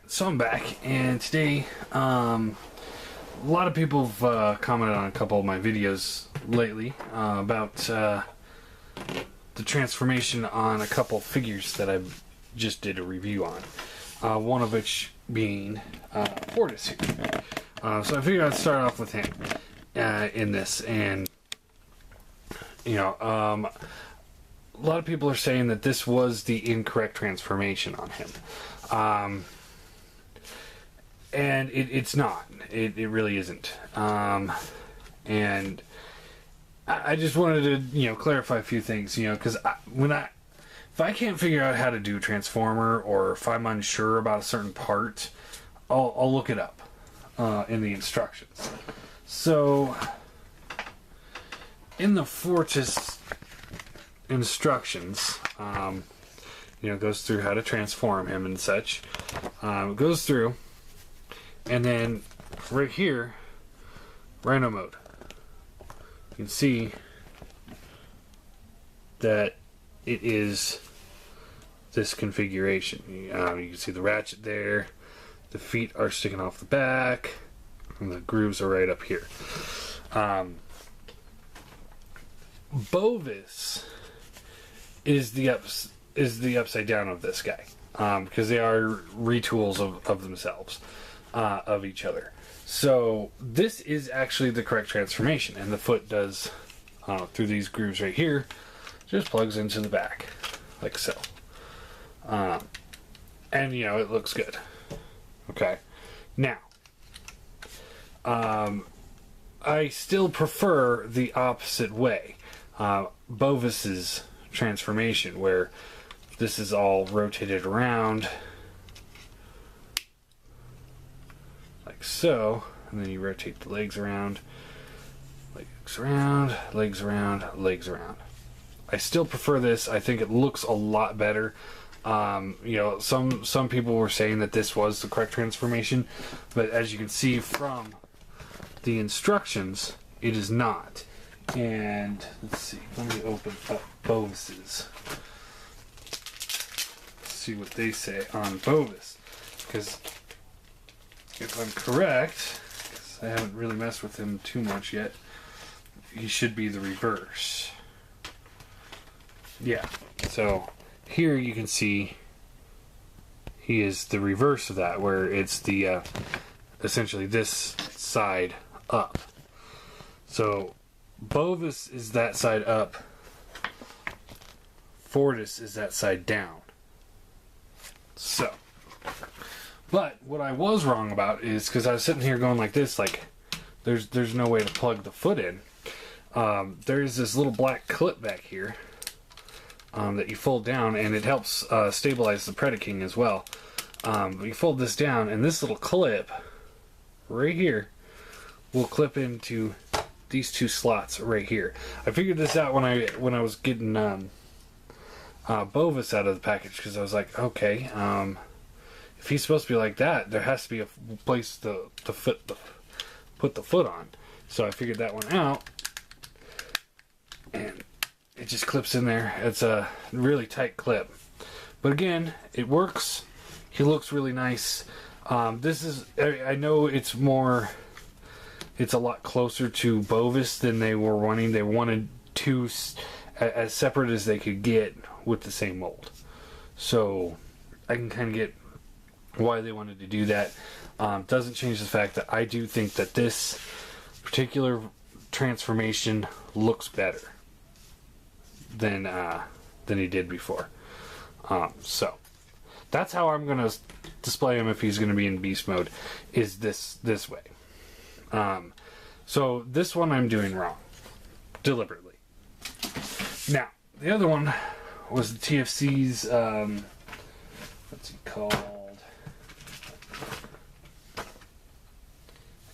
So I'm back, and today, a lot of people have commented on a couple of my videos lately about the transformation on a couple figures that I just did a review on. One of which being Fortis here. So I figured I'd start off with him in this, and a lot of people are saying that this was the incorrect transformation on him. And it's not. It really isn't. And I just wanted to, clarify a few things, because if I can't figure out how to do a transformer, or if I'm unsure about a certain part, I'll look it up in the instructions. So, in the Fortis instructions, goes through how to transform him and such. It goes through, and then right here, Rhino mode. You can see that it is this configuration. You can see the ratchet there, the feet are sticking off the back, and the grooves are right up here. Bovis is the upside down of this guy, because they are retools of themselves, of each other. So this is actually the correct transformation, and the foot does through these grooves right here, just plugs into the back like so, and it looks good. Okay, now I still prefer the opposite way, Bovis's transformation, where this is all rotated around like so, and then you rotate the legs around, legs around, legs around, legs around. I still prefer this. I think it looks a lot better. Some people were saying that this was the correct transformation, but as you can see from the instructions, it is not. And let's see, let me open up Bovis's. See what they say on Bovis, because if I'm correct, because I haven't really messed with him too much yet, he should be the reverse. Yeah, so here you can see he is the reverse of that, where it's the essentially this side up. So Bovis is that side up, Fortis is that side down. So, but what I was wrong about is, because I was sitting here going like this, like there's no way to plug the foot in. There's this little black clip back here that you fold down, and it helps stabilize the Predaking as well. You fold this down, and this little clip right here will clip into these two slots right here. I figured this out when I was getting Bovis out of the package, because I was like, okay, if he's supposed to be like that, there has to be a place to put the foot on. So I figured that one out, and it just clips in there. It's a really tight clip, but again, it works. He looks really nice. I know it's a lot closer to Bovis than they were wanting. They wanted two as separate as they could get with the same mold. So I can kind of get why they wanted to do that. Doesn't change the fact that I do think that this particular transformation looks better than he did before. So that's how I'm going to display him if he's going to be in beast mode, is this way. So this one I'm doing wrong, deliberately. Now, the other one was the TFC's, what's he called?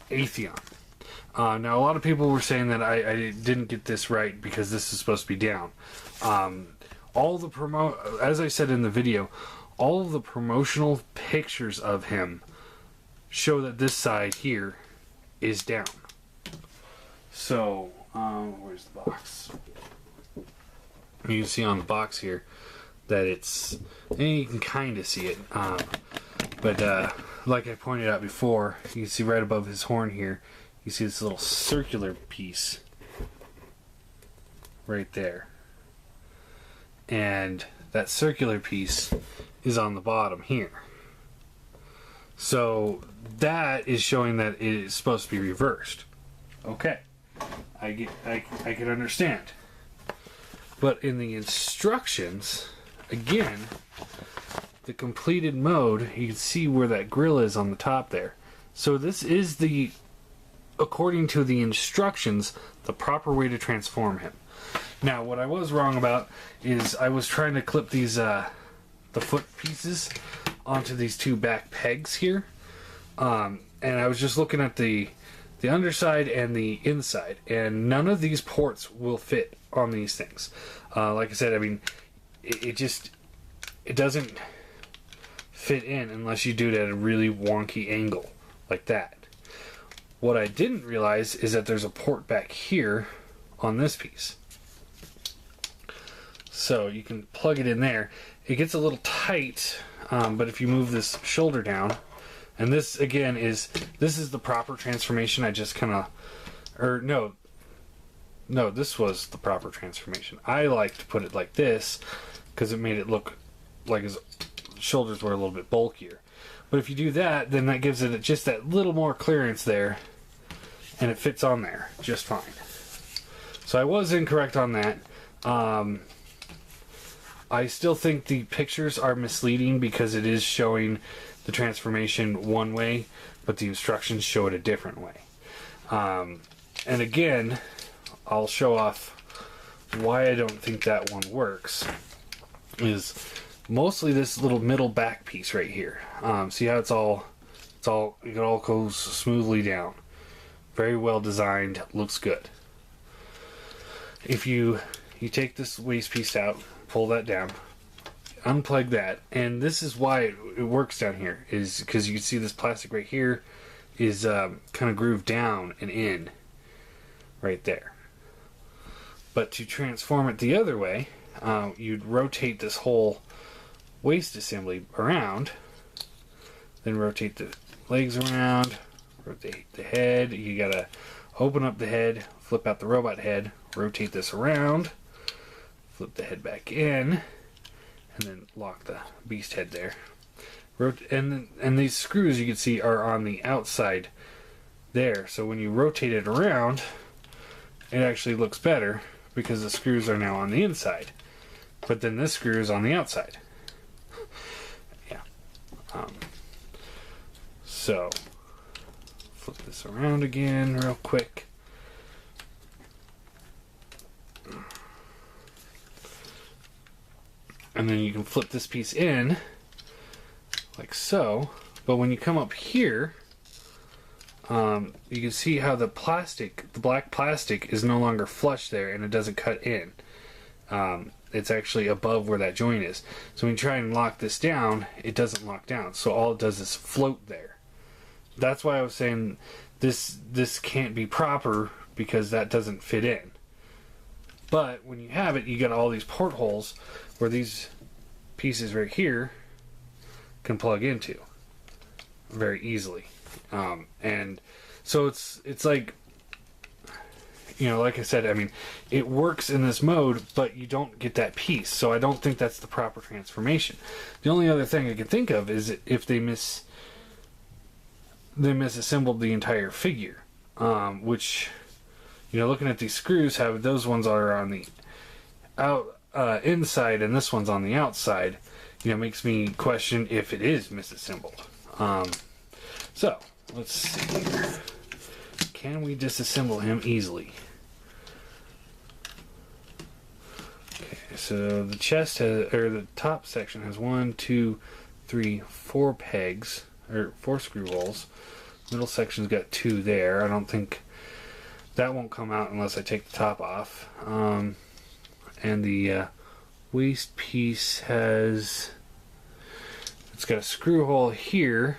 Aethon. Now, a lot of people were saying that I didn't get this right because this is supposed to be down. As I said in the video, all of the promotional pictures of him show that this side here is down. So, where's the box? You can see on the box here that it's, and you can kind of see it. But like I pointed out before, you can see right above his horn here, you see this little circular piece right there. And that circular piece is on the bottom here. So that is showing that it is supposed to be reversed. Okay, I can understand. But in the instructions, again, the completed mode, you can see where that grill is on the top there. So this is the, according to the instructions, the proper way to transform him. Now, what I was wrong about is I was trying to clip these, the foot pieces onto these two back pegs here. And I was just looking at the underside and the inside, and none of these ports will fit on these things. Like I said, I mean, it doesn't fit in unless you do it at a really wonky angle like that. What I didn't realize is that there's a port back here on this piece. So you can plug it in there. It gets a little tight, but if you move this shoulder down, and this again is the proper transformation. I just kind of, or no, this was the proper transformation. I like to put it like this because it made it look like his shoulders were a little bit bulkier. But if you do that, then that gives it just that little more clearance there, and it fits on there just fine. So I was incorrect on that. I still think the pictures are misleading because it is showing the transformation one way, but the instructions show it a different way. And again, I'll show off why I don't think that one works. Is mostly this little middle back piece right here. See how it all goes smoothly down. Very well designed, looks good. If you take this waist piece out, pull that down, unplug that, and this is why it works down here, is because you can see this plastic right here is kind of grooved down and in right there. But to transform it the other way, you'd rotate this whole waist assembly around, then rotate the legs around, rotate the head. You gotta open up the head, flip out the robot head, rotate this around, flip the head back in, and then lock the beast head there. And these screws you can see are on the outside there. So when you rotate it around, it actually looks better because the screws are now on the inside. But then this screw is on the outside. Yeah. So flip this around again real quick. And then you can flip this piece in like so. But when you come up here, you can see how the black plastic is no longer flush there, and it doesn't cut in. It's actually above where that joint is. So when you try and lock this down, it doesn't lock down. So all it does is float there. That's why I was saying this can't be proper, because that doesn't fit in. But when you have it, you got all these portholes where these pieces right here can plug into very easily. And so it's like, you know, like I said, I mean, it works in this mode, but you don't get that piece. So I don't think that's the proper transformation. The only other thing I can think of is if they misassembled the entire figure, which, you know, looking at these screws, how those ones are on the inside and this one's on the outside, you know, makes me question if it is misassembled. So let's see here. Can we disassemble him easily? Okay, so the chest has, or the top section has 1, 2, 3, 4 pegs, or 4 screw holes. Middle section's got 2 there. I don't think that won't come out unless I take the top off. And the waist piece has, it's got a screw hole here.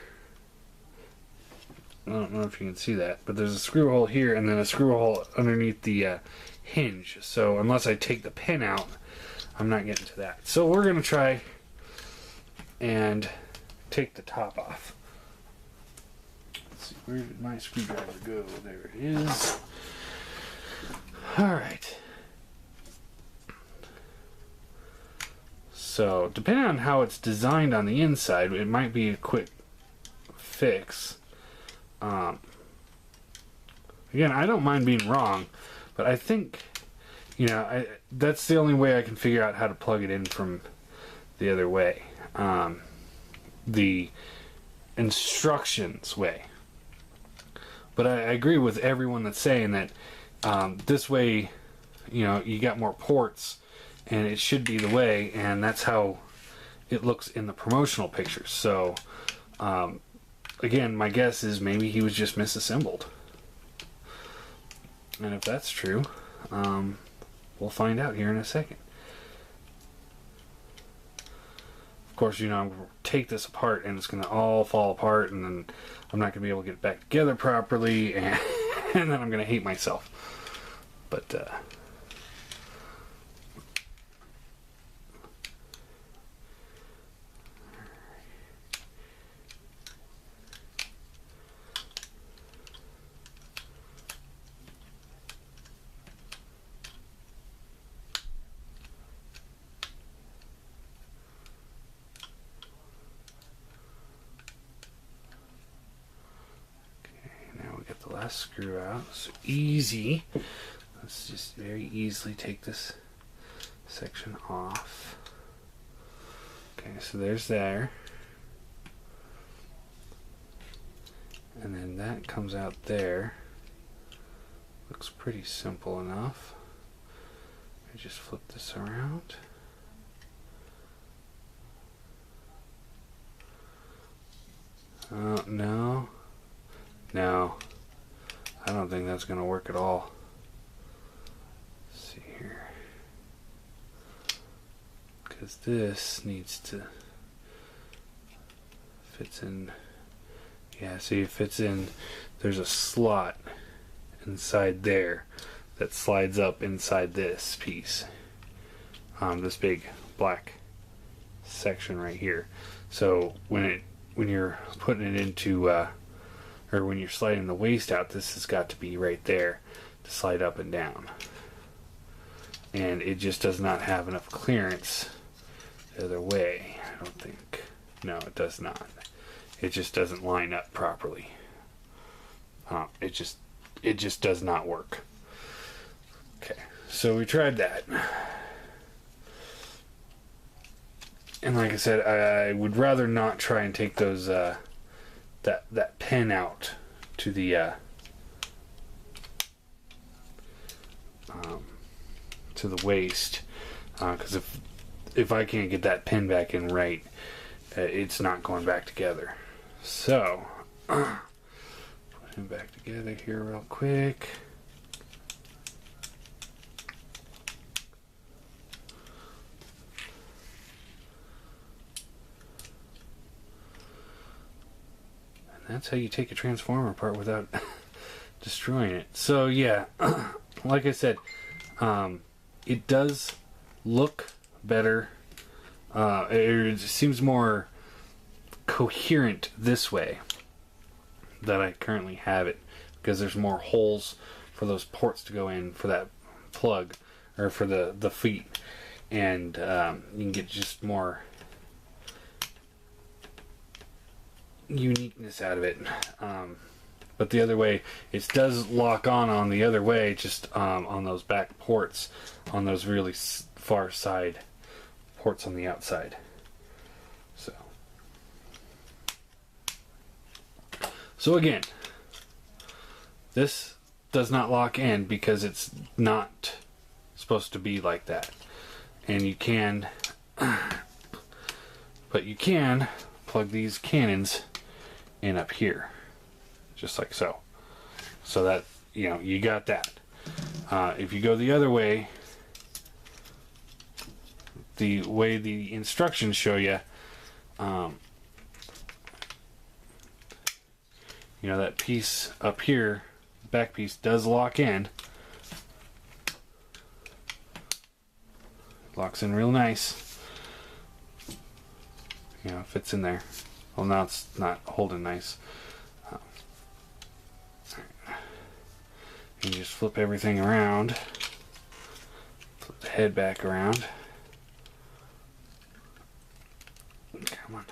I don't know if you can see that, but there's a screw hole here and then a screw hole underneath the hinge. So unless I take the pin out, I'm not getting to that. So we're going to try and take the top off. Let's see, where did my screwdriver go? There it is. Alright. So, depending on how it's designed on the inside, it might be a quick fix. Again, I don't mind being wrong, but I think, you know, that's the only way I can figure out how to plug it in from the other way. The instructions way. But I agree with everyone that's saying that this way, you know, you got more ports, and it should be the way, and that's how it looks in the promotional pictures. So, again, my guess is maybe he was just misassembled. And if that's true, we'll find out here in a second. Of course, you know, I'm going to take this apart and it's going to all fall apart, and then I'm not going to be able to get it back together properly, and, and then I'm going to hate myself. But, last screw out. So easy. Let's just very easily take this section off. Okay, so there's there. And then that comes out there. Looks pretty simple enough. I just flip this around. No. No. I don't think that's going to work at all. Let's see here. Because this needs to fits in. Yeah, see, it fits in. There's a slot inside there that slides up inside this piece. This big black section right here. So when you're putting it into or when you're sliding the waste out, this has got to be right there to slide up and down. And it just does not have enough clearance the other way, I don't think. No, it does not. It just doesn't line up properly. It just does not work. Okay, so we tried that. And like I said, I would rather not try and take those that pin out to the waist, because if I can't get that pin back in right, it's not going back together. So put him back together here real quick. That's how you take a transformer apart without destroying it. So yeah, like I said, it does look better. It seems more coherent this way that I currently have it, because there's more holes for those ports to go in for that plug, or for the feet, and you can get just more uniqueness out of it. But the other way, it does lock on the other way, just on those back ports, on those really far side ports on the outside. So again, this does not lock in because it's not supposed to be like that. And you can, but you can plug these cannons in up here, just like so. So that, you know, you got that. If you go the other way, the way the instructions show you, you know, that piece up here, back piece, does lock in. Locks in real nice. You know, fits in there. Well, now it's not holding nice. You just flip everything around. Flip the head back around. Come on.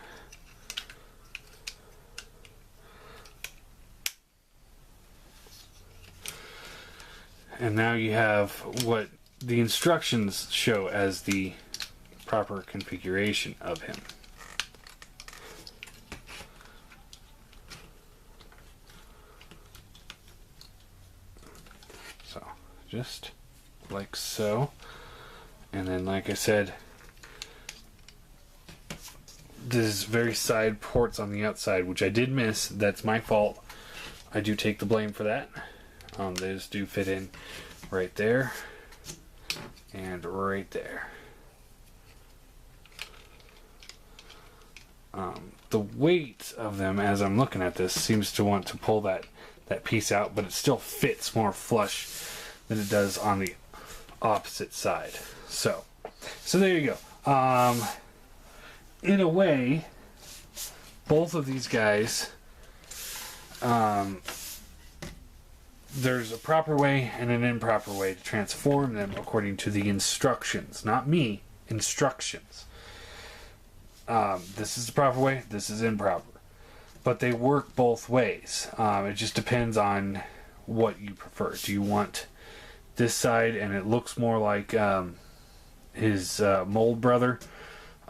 And now you have what the instructions show as the proper configuration of him. So, just like so. And then, like I said, there's very side ports on the outside, which I did miss. That's my fault. I do take the blame for that. Those do fit in right there and right there. The weight of them, as I'm looking at this, seems to want to pull that piece out, but it still fits more flush than it does on the opposite side. So there you go. In a way, both of these guys, there's a proper way and an improper way to transform them according to the instructions. Not me, instructions. This is the proper way, this is improper. But they work both ways. It just depends on what you prefer. Do you want this side and it looks more like his mold brother?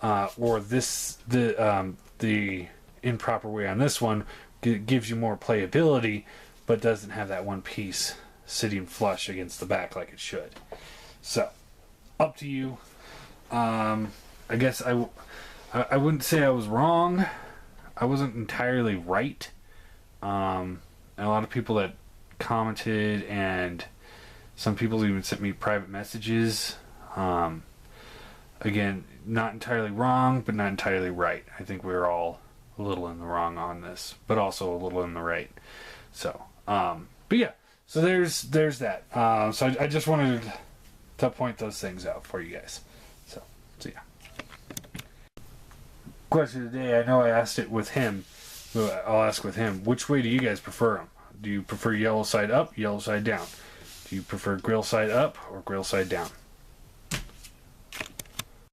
Or the improper way on this one gives you more playability, but doesn't have that one piece sitting flush against the back like it should. So, up to you. I guess I wouldn't say I was wrong. I wasn't entirely right. And a lot of people that commented, and some people even sent me private messages. Again, not entirely wrong, but not entirely right. I think we're all a little in the wrong on this, but also a little in the right. So, but yeah, so there's that. So I just wanted to point those things out for you guys. So yeah. Question of the day. I know I asked it with him. I'll ask with him. Which way do you guys prefer them? Do you prefer yellow side up, yellow side down? Do you prefer grill side up or grill side down?